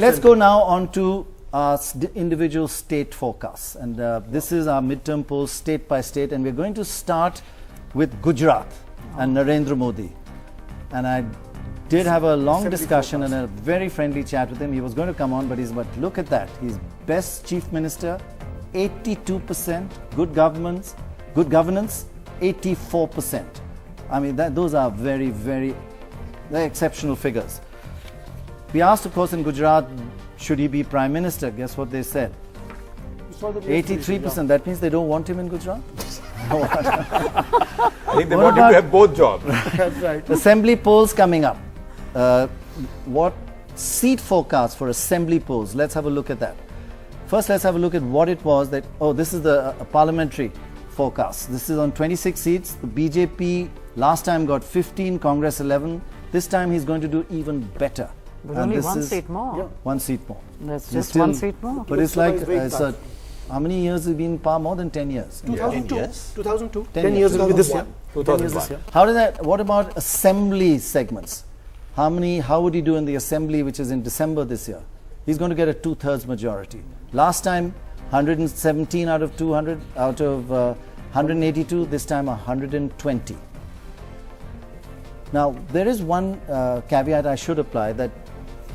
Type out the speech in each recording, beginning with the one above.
Let's go now on to our individual state forecasts, and this is our midterm polls state by state, and we're going to start with Gujarat and Narendra Modi. And I did have a long discussion and a very friendly chat with him. He was going to come on, but look at that. He's best chief minister, 82%, good governance, 84%. I mean, those are very, very exceptional figures. We asked, of course, in Gujarat, should he be prime minister? Guess what they said? 83%. That means they don't want him in Gujarat? I think they want him to have both jobs. That's right. Assembly polls coming up. What seat forecast for assembly polls? Let's have a look at that. First, let's have a look at what it was that, this is the parliamentary forecast. This is on 26 seats. The BJP last time got 15, Congress 11. This time he's going to do even better. But only one seat more. Yeah, one seat more. That's just one seat more. But it's like, how many years have been power? More than 10 years. 2002. Yeah. 2002. 10 years will be this year. 2001. How did that? What about assembly segments? How would he do in the assembly, which is in December this year? He's going to get a 2/3 majority. Last time, 117 out of 200, out of 182. This time, 120. Now, there is one caveat I should apply, that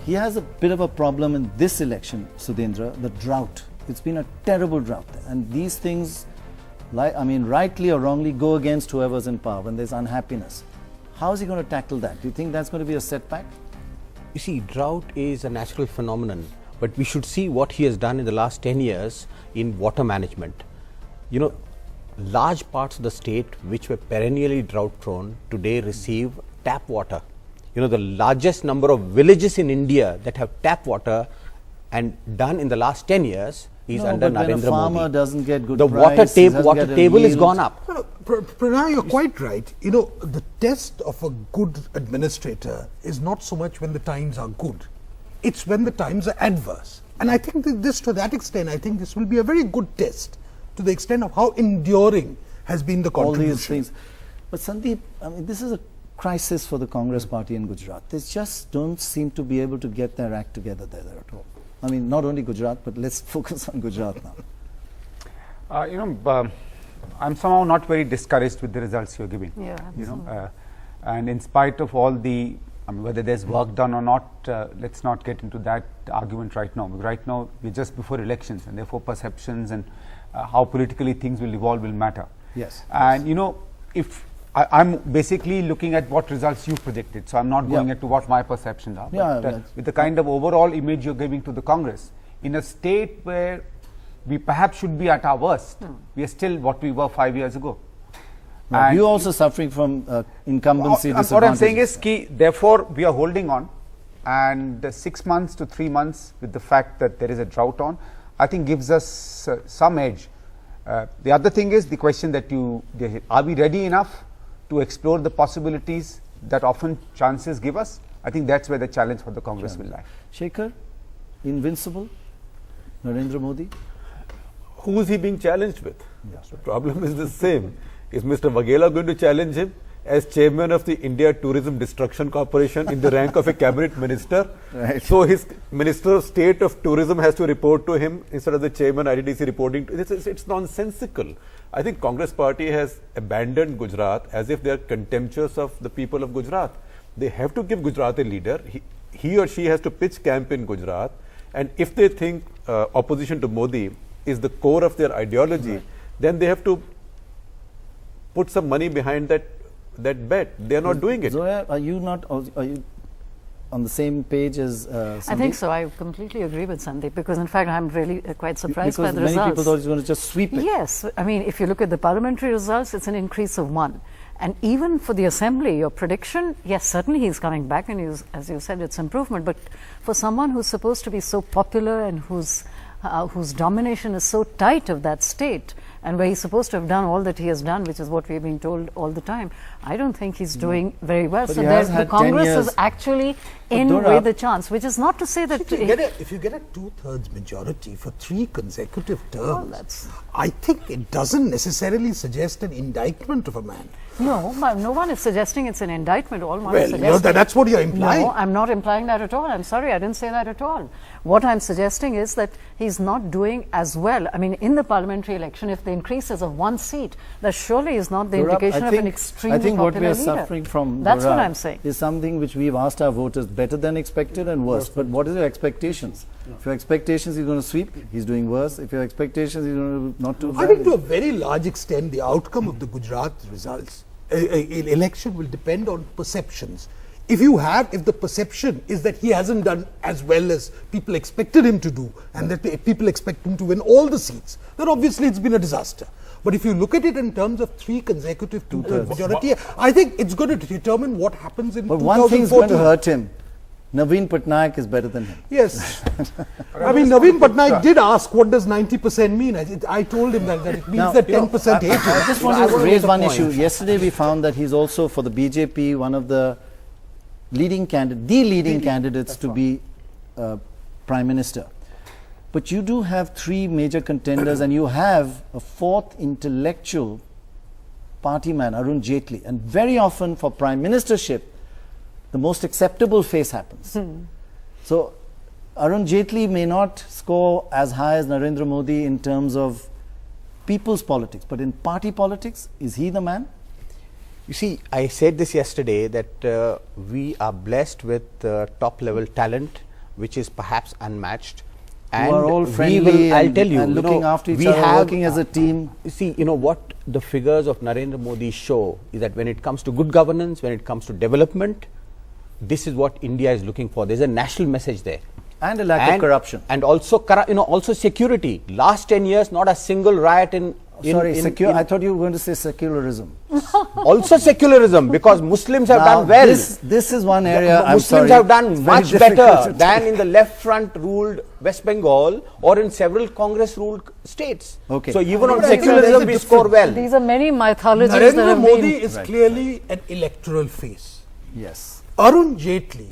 he has a bit of a problem in this election, Sudhindra, the drought. It's been a terrible drought. And these things, rightly or wrongly, go against whoever's in power when there's unhappiness. How is he going to tackle that? Do you think that's going to be a setback? You see, drought is a natural phenomenon, but we should see what he has done in the last 10 years in water management. You know, large parts of the state which were perennially drought prone today receive tap water. You know, the largest number of villages in India that have tap water and done in the last 10 years is under Narendra Modi. When a farmer doesn't get good the price, water table has gone up. Pranay, you're quite right. You know, the test of a good administrator is not so much when the times are good. It's when the times are adverse. And I think that to that extent, I think this will be a very good test to the extent of how enduring has been the contribution. All these things. But Sandeep, this is a crisis for the Congress party in Gujarat. They just don't seem to be able to get their act together there at all. Not only Gujarat, but let's focus on Gujarat now. I'm somehow not very discouraged with the results you're giving. Yeah, And in spite of all the, whether there's work done or not, let's not get into that argument right now. Because right now, we're just before elections, and therefore perceptions and how politically things will evolve will matter. Yes. And if I'm basically looking at what results you predicted, so I'm not going into what my perceptions are. But with the kind of overall image you're giving to the Congress, in a state where we perhaps should be at our worst, we are still what we were 5 years ago. And you're also suffering from incumbency disadvantages. What I'm saying is, therefore, we are holding on, and 6 months to 3 months with the fact that there is a drought on, I think gives us some edge. The other thing is the question that are we ready enough to explore the possibilities that often chances give us? I think that's where the challenge for the Congress will lie. Shekhar, invincible? Narendra Modi? Who is he being challenged with? The problem is the same. Is Mr. Waghela going to challenge him as chairman of the India Tourism Destruction Corporation in the rank of a cabinet minister? Right. So his Minister of State of Tourism has to report to him instead of the chairman IDDC reporting to it's nonsensical. I think Congress party has abandoned Gujarat as if they are contemptuous of the people of Gujarat. They have to give Gujarat a leader. He or she has to pitch camp in Gujarat, and if they think opposition to Modi is the core of their ideology, then they have to put some money behind that bet. They are not doing it. Zoya, are you on the same page as Sandeep? I think so. I completely agree with Sandeep, because in fact I'm really quite surprised by the results. Many people thought he was going to just sweep it. Yes, if you look at the parliamentary results, it's an increase of 1. And even for the assembly, your prediction, yes, certainly he's coming back, and as you said, it's improvement. But for someone who's supposed to be so popular and whose domination is so tight of that state, and where he's supposed to have done all that he has done, which is what we're being told all the time, I don't think he's doing very well. But so the Congress is actually in Dora- with a chance, which is not to say that. If you get a 2/3 majority for 3 consecutive terms, that's- I think it doesn't necessarily suggest an indictment of a man. No, no one is suggesting it's an indictment. All one Well, is you know, suggesting. that's what you're implying. No, I'm not implying that at all. I'm sorry, I didn't say that at all. What I'm suggesting is that he's not doing as well. I mean, in the parliamentary election, if the increase is of 1 seat, that surely is not the Gaurav, indication of an extremely I think what we popular are leader. suffering from, That's what Gaurav, I'm saying. is something which we've asked our voters, better than expected and worse. But what is your expectations? If your expectations he's going to sweep, he's doing worse. If your expectations he's going to not do I bad, think to a very large extent, the outcome of the Gujarat results, election will depend on perceptions. If the perception is that he hasn't done as well as people expected him to do, and that people expect him to win all the seats, then obviously it's been a disaster. But if you look at it in terms of 3 consecutive 2/3 majority, I think it's going to determine what happens in but 2014. one thing's going to hurt him. Naveen Patnaik is better than him. Yes. I mean, Naveen Patnaik did ask, what does 90% mean? I told him that it means Now, that you know, 10% hate him. I just want to raise one issue. Yesterday we found that he's also for the BJP one of the leading candidates to be Prime Minister. But you do have 3 major contenders and you have a 4th intellectual party man, Arun Jaitley. And very often for Prime Ministership, the most acceptable face happens. So Arun Jaitley may not score as high as Narendra Modi in terms of people's politics, but in party politics, is he the man? You see, I said this yesterday that we are blessed with top level talent, which is perhaps unmatched. You are all we friendly I'll and, tell you, and you looking know, after each we other, have, working as a team. You see, you know what the figures of Narendra Modi show is that when it comes to good governance, when it comes to development, this is what India is looking for. There's a national message there. And a lack of corruption. And also, also security. Last 10 years, not a single riot in... I thought you were going to say secularism. Also secularism, because Muslims have Now, done well. This is one area, I'm Muslims sorry, have done it's very much difficult better to than in the left front ruled West Bengal or in several Congress ruled states. Okay. So even on But I think there's secularism a we score well. These are many mythologies that Narendra have Modi been. is clearly an electoral face. Yes. Arun Jaitley,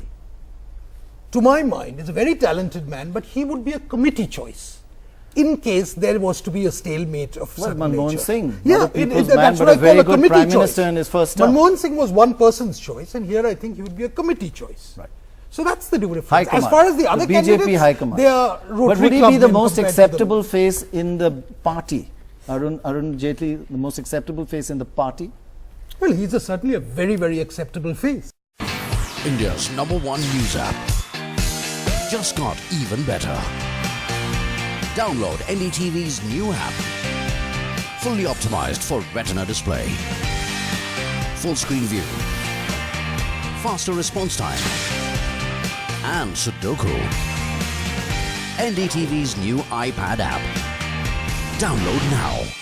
to my mind, is a very talented man, but he would be a committee choice in case there was to be a stalemate of Well, some Manmohan nature. Singh, Yeah, not a people's that's man, what but I a call very good committee Prime choice. Minister in his first term. Manmohan Singh was one person's choice, and here I think he would be a committee choice. Right. So that's the difference. High As command. far as the other BJP candidates, high command. they are But Rotary would he Club be the men most compared to them. acceptable face in the party? Arun Jaitley, the most acceptable face in the party? Well, he's certainly a very, very acceptable face. India's #1 news app. Just got even better. Download NDTV's new app. Fully optimized for retina display. Full screen view. Faster response time. And Sudoku. NDTV's new iPad app. Download now.